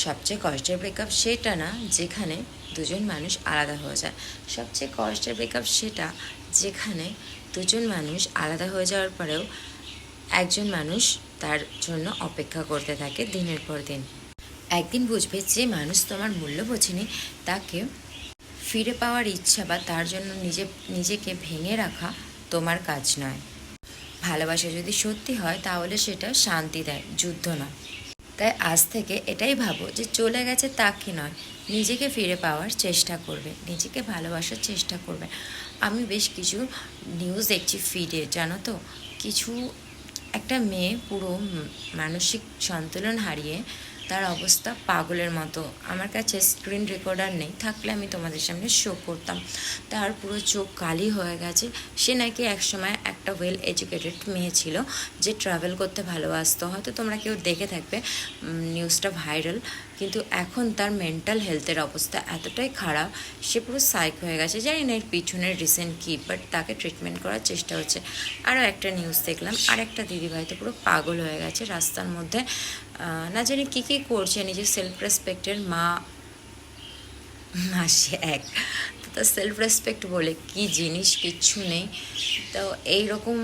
সবচেয়ে কষ্টের ব্রেকআপ সেটা না যেখানে দুজন মানুষ আলাদা হয়ে যায়, সবচেয়ে কষ্টের ব্রেকআপ সেটা যেখানে দুজন মানুষ আলাদা হয়ে যাওয়ার পরেও একজন মানুষ তার জন্য অপেক্ষা করতে থাকে দিনের পর দিন। একদিন বুঝবে যে মানুষ তোমার মূল্য বোঝেনি তাকে ফিরে পাওয়ার ইচ্ছা বা তার জন্য নিজেকে ভেঙে রাখা তোমার কাজ নয়। ভালোবাসা যদি সত্যি হয় তাহলে সেটা শান্তি দেয়, যুদ্ধ নয়। তাই আজ থেকে এটাই ভাবো যে চলে গেছে তাকে নয়, নিজেকে ফিরে পাওয়ার চেষ্টা করবে, নিজেকে ভালোবাসার চেষ্টা করবে। আমি বেশ কিছু নিউজ দেখছি ফিডে, জানো তো, কিছু একটা মেয়ে পুরো মানসিক সন্তুলন হারিয়ে তার অবস্থা পাগলের মতো। আমার কাছে স্ক্রিন রেকর্ডার নেই, থাকলে আমি তোমাদের সামনে শো করতাম। তার পুরো চোখ কালি হয়ে গেছে। সে নাকি একসময় একটা ওয়েল এডুকেটেড মেয়ে ছিল যে ট্রাভেল করতে ভালোবাসতো, হয়তো তোমরা কেউ দেখে থাকবে, নিউজটা ভাইরাল। কিন্তু এখন তার মেন্টাল হেলথের অবস্থা এতটাই খারাপ, সে পুরো সাইক হয়ে গেছে। জানি না এর পিছনের রিজন কী, বাট তাকে ট্রিটমেন্ট করার চেষ্টা হচ্ছে। আরও একটা নিউজ দেখলাম, আর একটা দিদিভাই তো পুরো পাগল হয়ে গেছে রাস্তার মধ্যে, না জানি কী কী করছে। নিজের সেলফ রেসপেক্টের মাসে এক, তো তার সেলফ রেসপেক্ট বলে কি জিনিস কিচ্ছু নেই। তো এইরকম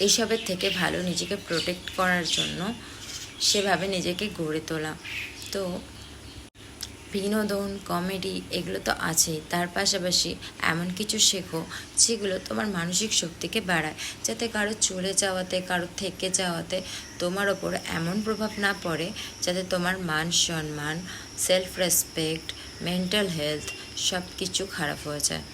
এইসবের থেকে ভালো নিজেকে প্রোটেক্ট করার জন্য সেভাবে নিজেকে গড়ে তোলা। তো বিনোদন, কমেডি এগুলো তো আছেই, তার পাশাপাশি এমন কিছু শেখো যেগুলো তোমার মানসিক শক্তিকে বাড়ায়, যাতে কারো চলে যাওয়াতে, কারো থেকে যাওয়াতে তোমার ওপর এমন প্রভাব না পড়ে যাতে তোমার মান সম্মান, সেলফ রেসপেক্ট, মেন্টাল হেলথ সব কিছু খারাপ হয়ে যায়।